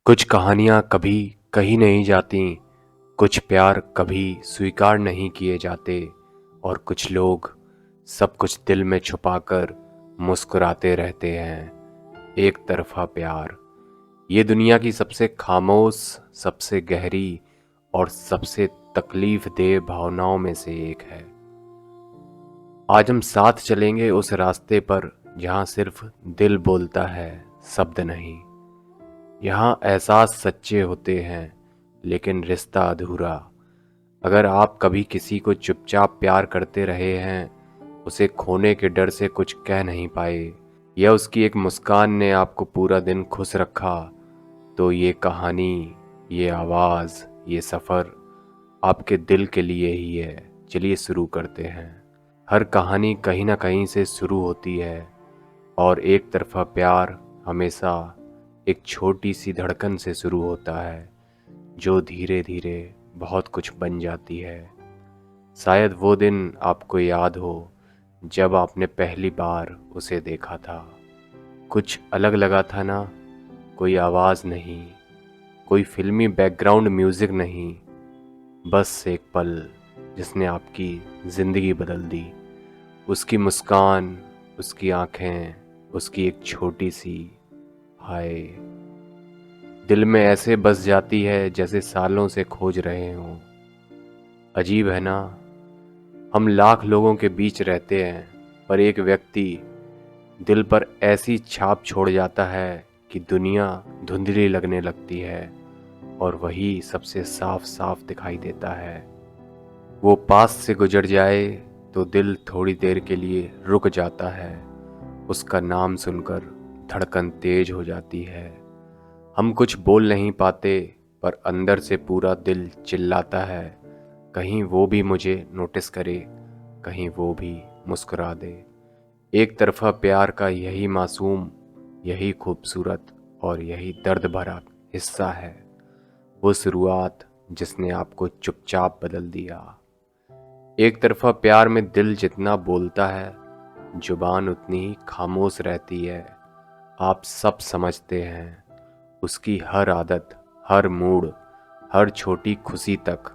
कुछ कहानियाँ कभी कही नहीं जाती, कुछ प्यार कभी स्वीकार नहीं किए जाते और कुछ लोग सब कुछ दिल में छुपाकर मुस्कुराते रहते हैं। एक तरफ़ा प्यार ये दुनिया की सबसे खामोश, सबसे गहरी और सबसे तकलीफ़देह भावनाओं में से एक है। आज हम साथ चलेंगे उस रास्ते पर जहाँ सिर्फ दिल बोलता है, शब्द नहीं। यहाँ एहसास सच्चे होते हैं लेकिन रिश्ता अधूरा। अगर आप कभी किसी को चुपचाप प्यार करते रहे हैं, उसे खोने के डर से कुछ कह नहीं पाए, या उसकी एक मुस्कान ने आपको पूरा दिन खुश रखा, तो ये कहानी, ये आवाज़, ये सफ़र आपके दिल के लिए ही है। चलिए शुरू करते हैं। हर कहानी कहीं ना कहीं से शुरू होती है और एक तरफ़ा प्यार हमेशा एक छोटी सी धड़कन से शुरू होता है जो धीरे धीरे बहुत कुछ बन जाती है। शायद वो दिन आपको याद हो जब आपने पहली बार उसे देखा था। कुछ अलग लगा था ना, कोई आवाज़ नहीं, कोई फिल्मी बैकग्राउंड म्यूज़िक नहीं, बस एक पल जिसने आपकी ज़िंदगी बदल दी। उसकी मुस्कान, उसकी आँखें, उसकी एक छोटी सी हाय दिल में ऐसे बस जाती है जैसे सालों से खोज रहे हों। अजीब है ना, हम लाख लोगों के बीच रहते हैं पर एक व्यक्ति दिल पर ऐसी छाप छोड़ जाता है कि दुनिया धुंधली लगने लगती है और वही सबसे साफ साफ दिखाई देता है। वो पास से गुजर जाए तो दिल थोड़ी देर के लिए रुक जाता है। उसका नाम सुनकर धड़कन तेज हो जाती है। हम कुछ बोल नहीं पाते पर अंदर से पूरा दिल चिल्लाता है, कहीं वो भी मुझे नोटिस करे, कहीं वो भी मुस्कुरा दे। एक तरफ़ा प्यार का यही मासूम, यही खूबसूरत और यही दर्द भरा हिस्सा है। वो शुरुआत जिसने आपको चुपचाप बदल दिया। एक तरफ़ा प्यार में दिल जितना बोलता है, जुबान उतनी ही खामोश रहती है। आप सब समझते हैं, उसकी हर आदत, हर मूड, हर छोटी खुशी तक।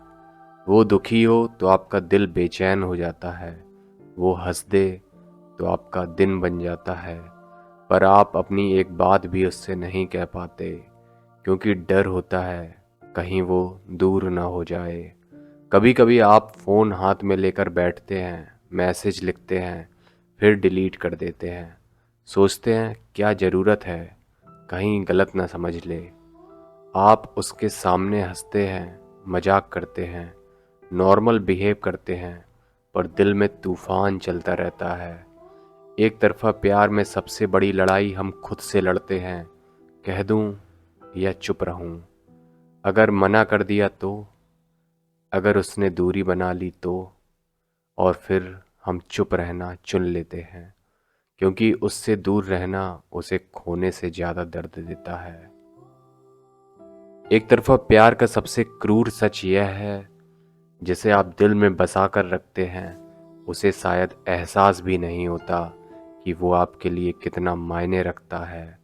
वो दुखी हो तो आपका दिल बेचैन हो जाता है, वो हंस दे तो आपका दिन बन जाता है। पर आप अपनी एक बात भी उससे नहीं कह पाते क्योंकि डर होता है कहीं वो दूर ना हो जाए। कभी कभी आप फ़ोन हाथ में लेकर बैठते हैं, मैसेज लिखते हैं, फिर डिलीट कर देते हैं। सोचते हैं क्या ज़रूरत है, कहीं गलत ना समझ ले। आप उसके सामने हंसते हैं, मजाक करते हैं, नॉर्मल बिहेव करते हैं, पर दिल में तूफान चलता रहता है। एक तरफ़ा प्यार में सबसे बड़ी लड़ाई हम खुद से लड़ते हैं, कह दूं या चुप रहूं। अगर मना कर दिया तो, अगर उसने दूरी बना ली तो, और फिर हम चुप रहना चुन लेते हैं क्योंकि उससे दूर रहना उसे खोने से ज़्यादा दर्द देता है। एक तरफ़ा प्यार का सबसे क्रूर सच यह है, जिसे आप दिल में बसा कर रखते हैं, उसे शायद एहसास भी नहीं होता कि वो आपके लिए कितना मायने रखता है।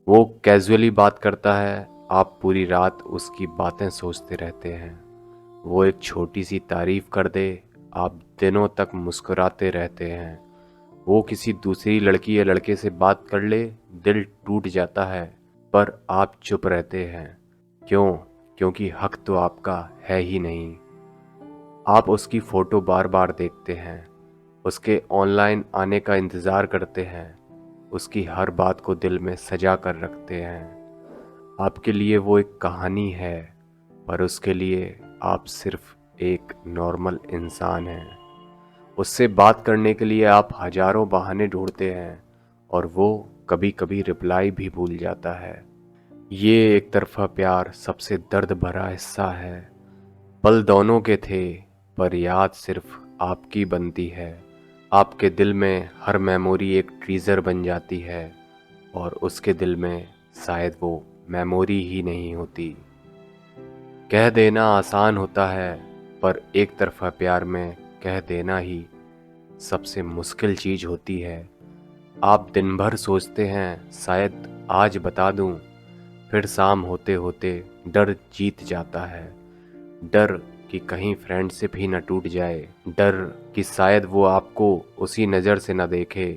वो कैजुअली बात करता है, आप पूरी रात उसकी बातें सोचते रहते हैं। वो एक छोटी सी तारीफ कर दे, आप दिनों तक मुस्कुराते रहते हैं। वो किसी दूसरी लड़की या लड़के से बात कर ले, दिल टूट जाता है, पर आप चुप रहते हैं। क्यों? क्योंकि हक तो आपका है ही नहीं। आप उसकी फ़ोटो बार बार देखते हैं, उसके ऑनलाइन आने का इंतज़ार करते हैं, उसकी हर बात को दिल में सजा कर रखते हैं। आपके लिए वो एक कहानी है, पर उसके लिए आप सिर्फ एक नॉर्मल इंसान हैं। उससे बात करने के लिए आप हजारों बहाने ढूंढते हैं और वो कभी कभी रिप्लाई भी भूल जाता है। ये एक तरफ़ा प्यार सबसे दर्द भरा हिस्सा है। पल दोनों के थे पर याद सिर्फ आपकी बनती है। आपके दिल में हर मेमोरी एक ट्रीजर बन जाती है और उसके दिल में शायद वो मेमोरी ही नहीं होती। कह देना आसान होता है पर एक तरफ़ा प्यार में कह देना ही सबसे मुश्किल चीज़ होती है। आप दिन भर सोचते हैं शायद आज बता दूं, फिर शाम होते होते डर जीत जाता है। डर कि कहीं फ्रेंडशिप ही न टूट जाए, डर कि शायद वो आपको उसी नज़र से न देखे,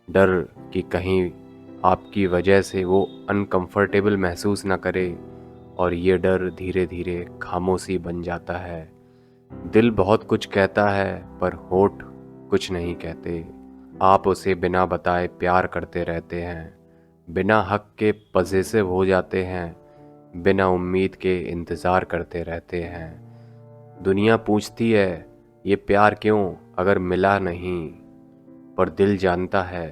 डर कि कहीं आपकी वजह से वो अनकंफर्टेबल महसूस न करे। और ये डर धीरे धीरे खामोशी बन जाता है। दिल बहुत कुछ कहता है पर होठ कुछ नहीं कहते। आप उसे बिना बताए प्यार करते रहते हैं, बिना हक के पजेसिव हो जाते हैं, बिना उम्मीद के इंतज़ार करते रहते हैं। दुनिया पूछती है ये प्यार क्यों अगर मिला नहीं, पर दिल जानता है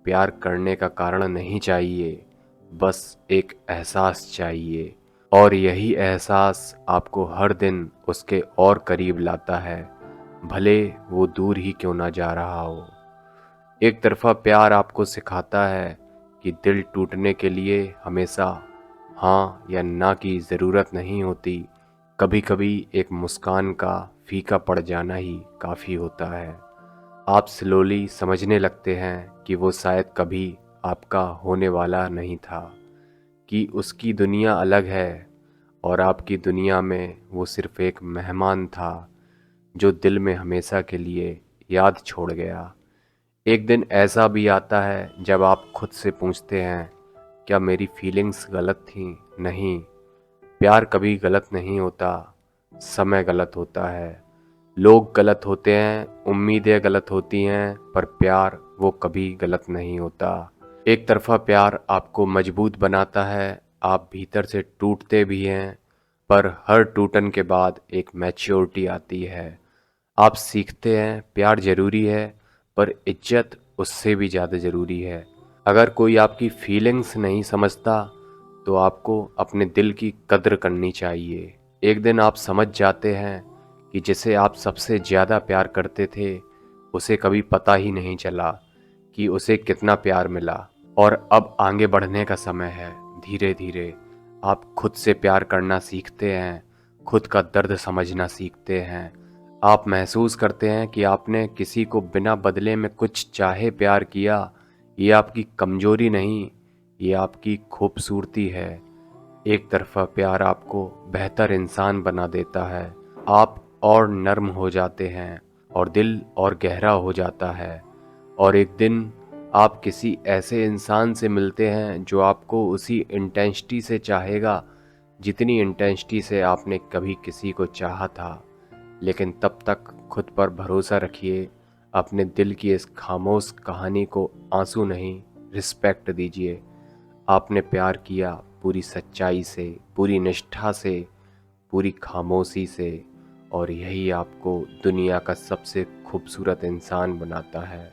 प्यार करने का कारण नहीं चाहिए, बस एक एहसास चाहिए। और यही एहसास आपको हर दिन उसके और करीब लाता है, भले वो दूर ही क्यों ना जा रहा हो। एक तरफा प्यार आपको सिखाता है कि दिल टूटने के लिए हमेशा हाँ या ना की ज़रूरत नहीं होती। कभी कभी एक मुस्कान का फीका पड़ जाना ही काफ़ी होता है। आप स्लोली समझने लगते हैं कि वो शायद कभी आपका होने वाला नहीं था, कि उसकी दुनिया अलग है और आपकी दुनिया में वो सिर्फ एक मेहमान था जो दिल में हमेशा के लिए याद छोड़ गया। एक दिन ऐसा भी आता है जब आप खुद से पूछते हैं क्या मेरी फीलिंग्स गलत थी? नहीं, प्यार कभी गलत नहीं होता, समय गलत होता है, लोग गलत होते हैं, उम्मीदें गलत होती हैं, पर प्यार वो कभी गलत नहीं होता। एक तरफा प्यार आपको मजबूत बनाता है, आप भीतर से टूटते भी हैं, पर हर टूटन के बाद एक मैच्योरिटी आती है। आप सीखते हैं प्यार ज़रूरी है, पर इज्जत उससे भी ज़्यादा ज़रूरी है। अगर कोई आपकी फीलिंग्स नहीं समझता तो आपको अपने दिल की कद्र करनी चाहिए। एक दिन आप समझ जाते हैं कि जिसे आप सबसे ज़्यादा प्यार करते थे उसे कभी पता ही नहीं चला कि उसे कितना प्यार मिला। और अब आगे बढ़ने का समय है। धीरे धीरे आप खुद से प्यार करना सीखते हैं, खुद का दर्द समझना सीखते हैं। आप महसूस करते हैं कि आपने किसी को बिना बदले में कुछ चाहे प्यार किया। ये आपकी कमजोरी नहीं, ये आपकी खूबसूरती है। एक तरफा प्यार आपको बेहतर इंसान बना देता है। आप और नर्म हो जाते हैं और दिल और गहरा हो जाता है। और एक दिन आप किसी ऐसे इंसान से मिलते हैं जो आपको उसी इंटेंसिटी से चाहेगा जितनी इंटेंसिटी से आपने कभी किसी को चाहा था। लेकिन तब तक खुद पर भरोसा रखिए, अपने दिल की इस खामोश कहानी को आंसू नहीं, रिस्पेक्ट दीजिए। आपने प्यार किया पूरी सच्चाई से, पूरी निष्ठा से, पूरी खामोशी से, और यही आपको दुनिया का सबसे खूबसूरत इंसान बनाता है।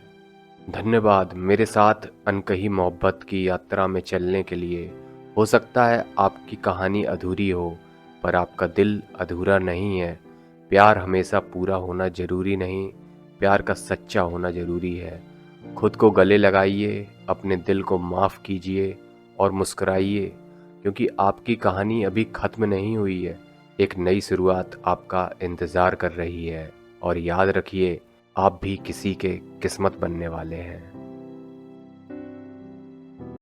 धन्यवाद मेरे साथ अनकही मोहब्बत की यात्रा में चलने के लिए। हो सकता है आपकी कहानी अधूरी हो, पर आपका दिल अधूरा नहीं है। प्यार हमेशा पूरा होना ज़रूरी नहीं, प्यार का सच्चा होना ज़रूरी है। खुद को गले लगाइए, अपने दिल को माफ़ कीजिए और मुस्कुराइए, क्योंकि आपकी कहानी अभी ख़त्म नहीं हुई है। एक नई शुरुआत आपका इंतज़ार कर रही है। और याद रखिए, आप भी किसी के किस्मत बनने वाले हैं।